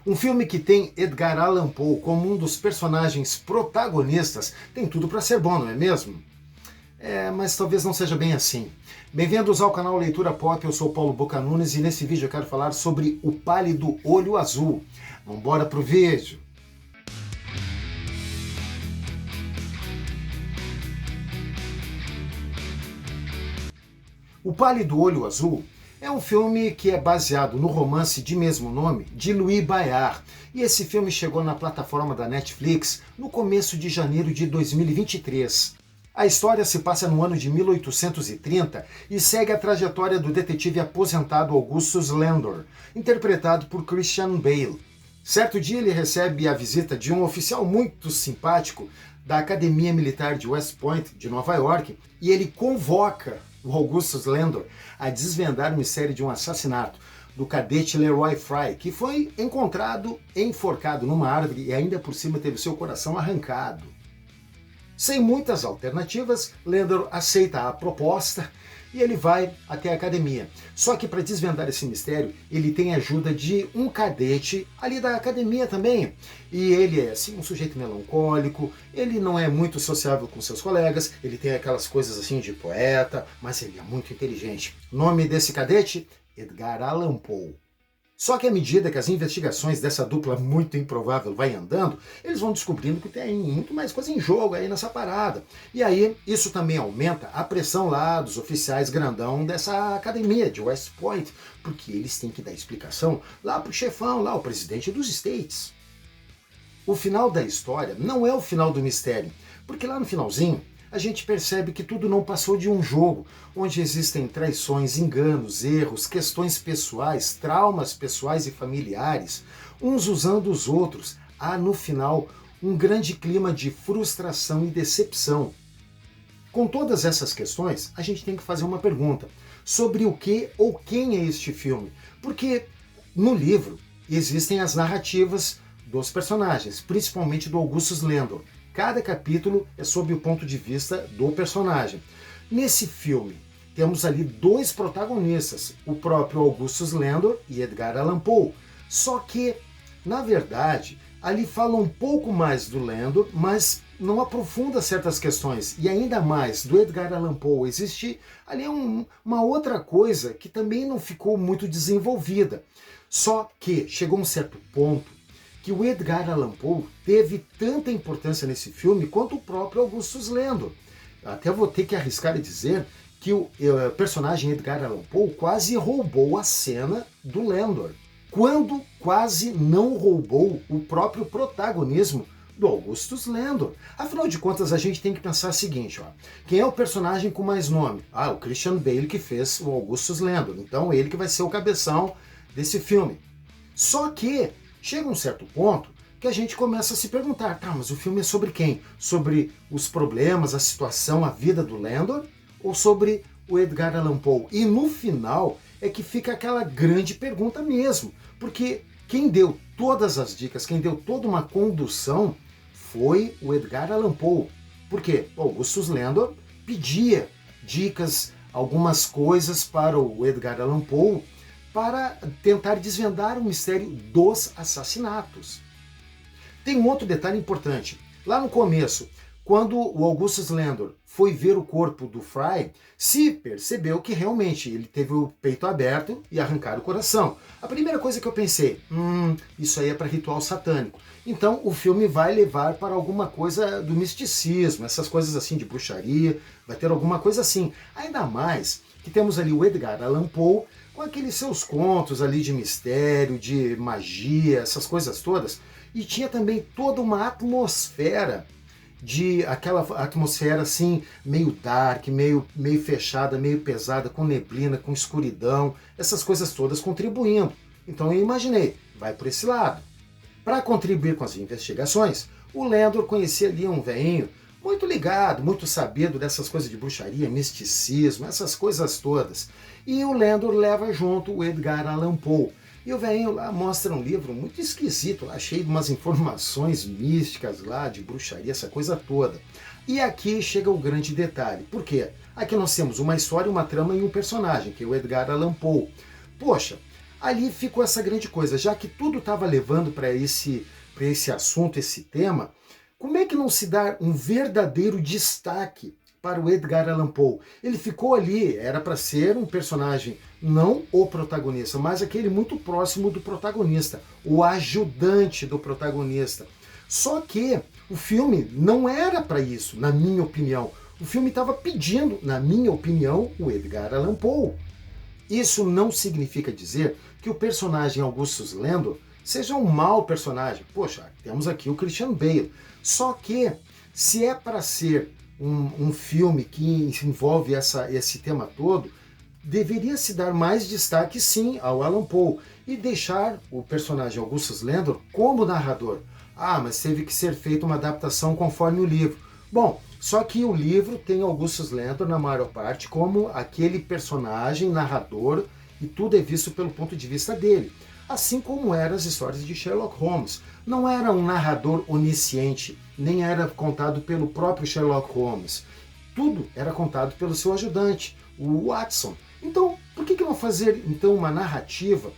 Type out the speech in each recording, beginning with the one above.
Um filme que tem Edgar Allan Poe como um dos personagens protagonistas tem tudo para ser bom, não é mesmo? Mas talvez não seja bem assim. Bem-vindos ao canal Leitura Pop, eu sou Paulo Boca Nunes e nesse vídeo eu quero falar sobre O Pálido Olho Azul. Vambora pro vídeo! O Pálido Olho Azul é um filme que é baseado no romance de mesmo nome de Louis Bayard. E esse filme chegou na plataforma da Netflix no começo de janeiro de 2023. A história se passa no ano de 1830 e segue a trajetória do detetive aposentado Augustus Landor, interpretado por Christian Bale. Certo dia ele recebe a visita de um oficial muito simpático da Academia Militar de West Point, de Nova York, e ele convoca o Augustus Landor a desvendar o mistério de um assassinato do cadete Leroy Fry, que foi encontrado enforcado numa árvore e ainda por cima teve seu coração arrancado. Sem muitas alternativas, Landor aceita a proposta e ele vai até a academia. Só que para desvendar esse mistério, ele tem a ajuda de um cadete ali da academia também. E ele é assim um sujeito melancólico, ele não é muito sociável com seus colegas, ele tem aquelas coisas assim de poeta, mas ele é muito inteligente. O nome desse cadete? Edgar Allan Poe. Só que à medida que as investigações dessa dupla muito improvável vai andando, eles vão descobrindo que tem muito mais coisa em jogo aí nessa parada. E aí, isso também aumenta a pressão lá dos oficiais grandão dessa academia de West Point, porque eles têm que dar explicação lá pro chefão, lá o presidente dos States. O final da história não é o final do mistério, porque lá no finalzinho, a gente percebe que tudo não passou de um jogo, onde existem traições, enganos, erros, questões pessoais, traumas pessoais e familiares, uns usando os outros. Há, no final, um grande clima de frustração e decepção. Com todas essas questões, a gente tem que fazer uma pergunta sobre o que ou quem é este filme. Porque no livro existem as narrativas dos personagens, principalmente do Augustus Landor. Cada capítulo é sob o ponto de vista do personagem. Nesse filme, temos ali dois protagonistas, o próprio Augustus Landor e Edgar Allan Poe. Só que, na verdade, ali fala um pouco mais do Landor, mas não aprofunda certas questões. E ainda mais, do Edgar Allan Poe, existe ali uma outra coisa que também não ficou muito desenvolvida. Só que chegou um certo ponto que o Edgar Allan Poe teve tanta importância nesse filme quanto o próprio Augustus Landor. Até vou ter que arriscar e dizer que o personagem Edgar Allan Poe quase roubou a cena do Landor, quando quase não roubou o próprio protagonismo do Augustus Landor. Afinal de contas, a gente tem que pensar o seguinte, ó, quem é o personagem com mais nome? Ah, o Christian Bale que fez o Augustus Landor, então ele que vai ser o cabeção desse filme. Só que chega um certo ponto que a gente começa a se perguntar, tá, mas o filme é sobre quem? Sobre os problemas, a situação, a vida do Landor? Ou sobre o Edgar Allan Poe? E no final é que fica aquela grande pergunta mesmo, porque quem deu todas as dicas, quem deu toda uma condução foi o Edgar Allan Poe. Por quê? O Augustus Landor pedia dicas, algumas coisas para o Edgar Allan Poe, para tentar desvendar o mistério dos assassinatos. Tem um outro detalhe importante. Lá no começo, quando o Augustus Landor foi ver o corpo do Fry, se percebeu que realmente ele teve o peito aberto e arrancaram o coração. A primeira coisa que eu pensei, isso aí é para ritual satânico. Então o filme vai levar para alguma coisa do misticismo, essas coisas assim de bruxaria, vai ter alguma coisa assim. Ainda mais que temos ali o Edgar Allan Poe com aqueles seus contos ali de mistério, de magia, essas coisas todas. E tinha também toda uma atmosfera, aquela atmosfera assim, meio dark, meio fechada, meio pesada, com neblina, com escuridão, essas coisas todas contribuindo. Então eu imaginei, vai por esse lado. Para contribuir com as investigações, o Landor conhecia ali um velhinho muito ligado, muito sabido dessas coisas de bruxaria, misticismo, essas coisas todas. E o Landor leva junto o Edgar Allan Poe. E o velhinho lá mostra um livro muito esquisito, lá cheio de umas informações místicas lá, de bruxaria, essa coisa toda. E aqui chega o grande detalhe. Por quê? Aqui nós temos uma história, uma trama e um personagem, que é o Edgar Allan Poe. Poxa, Ali ficou essa grande coisa, já que tudo estava levando para esse assunto, esse tema, como é que não se dá um verdadeiro destaque para o Edgar Allan Poe? Ele ficou ali, era para ser um personagem, não o protagonista, mas aquele muito próximo do protagonista, o ajudante do protagonista. Só que o filme não era para isso, na minha opinião. O filme estava pedindo, na minha opinião, o Edgar Allan Poe. Isso não significa dizer que o personagem Augustus Landor seja um mau personagem. Poxa, temos aqui o Christian Bale. Só que, se é para ser um filme que envolve esse tema todo, deveria se dar mais destaque sim ao Allan Poe e deixar o personagem Augustus Landor como narrador. Ah, mas teve que ser feita uma adaptação conforme o livro. Bom, só que o livro tem Augustus Landor, na maior parte, como aquele personagem narrador e tudo é visto pelo ponto de vista dele. Assim como eram as histórias de Sherlock Holmes. Não era um narrador onisciente, nem era contado pelo próprio Sherlock Holmes. Tudo era contado pelo seu ajudante, o Watson. Então, por que não fazer então uma narrativa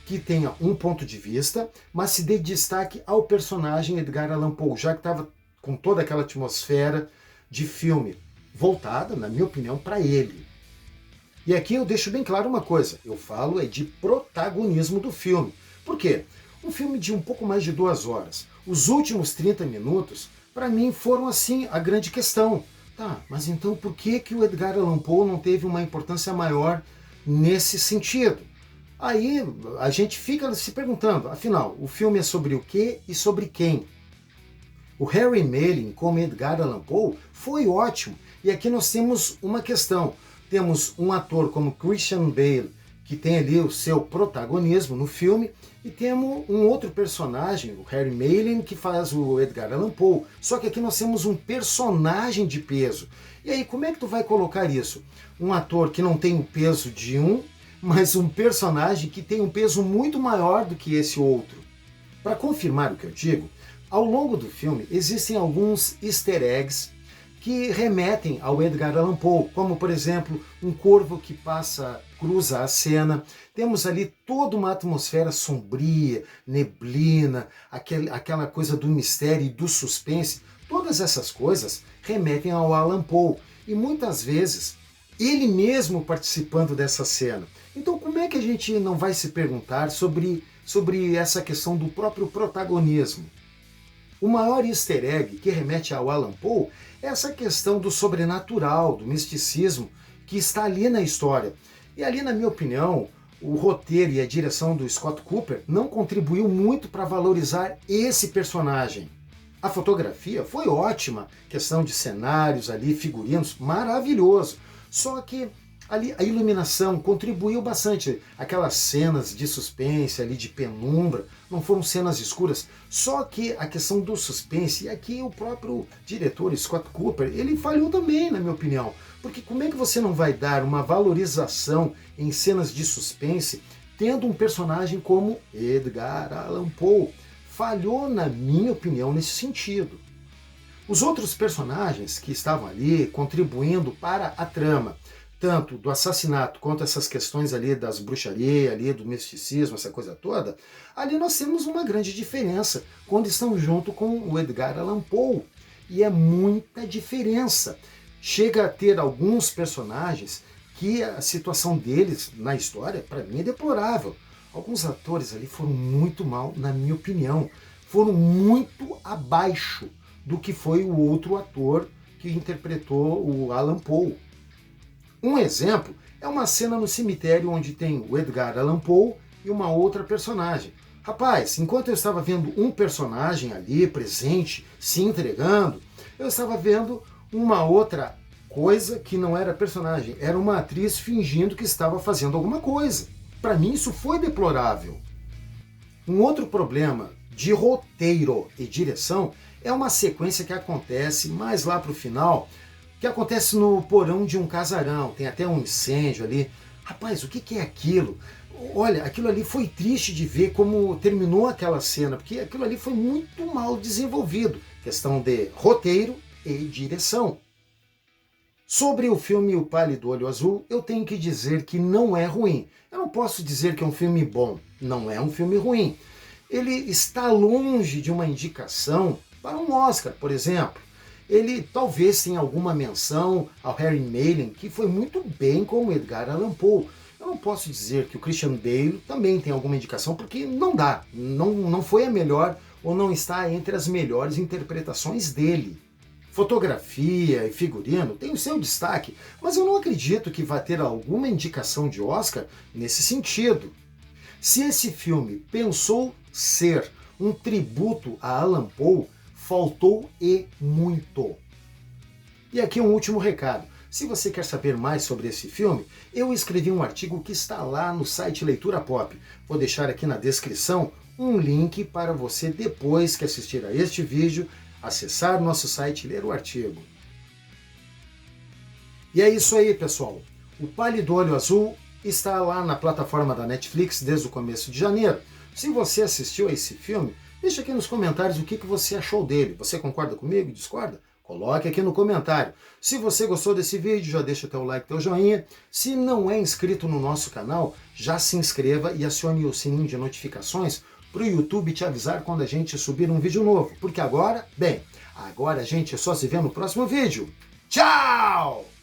que tenha um ponto de vista, mas se dê destaque ao personagem Edgar Allan Poe, já que estava com toda aquela atmosfera de filme voltada, na minha opinião, para ele. E aqui eu deixo bem claro uma coisa, eu falo é de protagonismo do filme. Por quê? Um filme de um pouco mais de 2 horas. Os últimos 30 minutos, para mim, foram assim a grande questão. Tá, mas então por que o Edgar Allan Poe não teve uma importância maior nesse sentido? Aí a gente fica se perguntando, afinal, o filme é sobre o quê e sobre quem? O Harry Melling como Edgar Allan Poe foi ótimo. E aqui nós temos uma questão. Temos um ator como Christian Bale, que tem ali o seu protagonismo no filme, e temos um outro personagem, o Harry Melling, que faz o Edgar Allan Poe. Só que aqui nós temos um personagem de peso. E aí, como é que tu vai colocar isso? Um ator que não tem o peso de um, mas um personagem que tem um peso muito maior do que esse outro. Para confirmar o que eu digo, ao longo do filme existem alguns easter eggs que remetem ao Edgar Allan Poe, como por exemplo um corvo que cruza a cena. Temos ali toda uma atmosfera sombria, neblina, aquela coisa do mistério e do suspense. Todas essas coisas remetem ao Allan Poe e muitas vezes ele mesmo participando dessa cena. Então como é que a gente não vai se perguntar sobre essa questão do próprio protagonismo? O maior easter egg que remete ao Allan Poe é essa questão do sobrenatural, do misticismo que está ali na história. E ali, na minha opinião, o roteiro e a direção do Scott Cooper não contribuiu muito para valorizar esse personagem. A fotografia foi ótima, questão de cenários ali, figurinos, maravilhoso. Só que ali a iluminação contribuiu bastante. Aquelas cenas de suspense ali, de penumbra, não foram cenas escuras. Só que a questão do suspense, e aqui o próprio diretor Scott Cooper, ele falhou também, na minha opinião. Porque como é que você não vai dar uma valorização em cenas de suspense tendo um personagem como Edgar Allan Poe? Falhou, na minha opinião, nesse sentido. Os outros personagens que estavam ali contribuindo para a trama, tanto do assassinato quanto essas questões ali das bruxarias, ali do misticismo, essa coisa toda, ali nós temos uma grande diferença quando estão junto com o Edgar Allan Poe. E é muita diferença. Chega a ter alguns personagens que a situação deles na história, para mim, é deplorável. Alguns atores ali foram muito mal, na minha opinião. Foram muito abaixo do que foi o outro ator que interpretou o Allan Poe. Um exemplo é uma cena no cemitério onde tem o Edgar Allan Poe e uma outra personagem. Rapaz, enquanto eu estava vendo um personagem ali presente, se entregando, eu estava vendo uma outra coisa que não era personagem, era uma atriz fingindo que estava fazendo alguma coisa. Para mim isso foi deplorável. Um outro problema de roteiro e direção é uma sequência que acontece mais lá para o final, que acontece no porão de um casarão, tem até um incêndio ali. Rapaz, o que é aquilo? Olha, aquilo ali foi triste de ver como terminou aquela cena, porque aquilo ali foi muito mal desenvolvido. Questão de roteiro e direção. Sobre o filme O Pálido Olho Azul, eu tenho que dizer que não é ruim. Eu não posso dizer que é um filme bom. não é um filme ruim. Ele está longe de uma indicação para um Oscar, por exemplo. Ele talvez tenha alguma menção ao Harry Maylen, que foi muito bem como Edgar Allan Poe. Eu não posso dizer que o Christian Bale também tem alguma indicação, porque não dá. Não foi a melhor ou não está entre as melhores interpretações dele. Fotografia e figurino têm o seu destaque, mas eu não acredito que vá ter alguma indicação de Oscar nesse sentido. Se esse filme pensou ser um tributo a Allan Poe, faltou e muito. E aqui um último recado. Se você quer saber mais sobre esse filme, eu escrevi um artigo que está lá no site Leitura Pop. Vou deixar aqui na descrição um link para você, depois que assistir a este vídeo, acessar nosso site e ler o artigo. E é isso aí, pessoal. O Pálido Olho Azul está lá na plataforma da Netflix desde o começo de janeiro. Se você assistiu a esse filme, deixa aqui nos comentários o que você achou dele. Você concorda comigo? Discorda? Coloque aqui no comentário. Se você gostou desse vídeo, já deixa teu like, teu joinha. Se não é inscrito no nosso canal, já se inscreva e acione o sininho de notificações para o YouTube te avisar quando a gente subir um vídeo novo. Porque agora, bem, agora a gente só se vê no próximo vídeo. Tchau!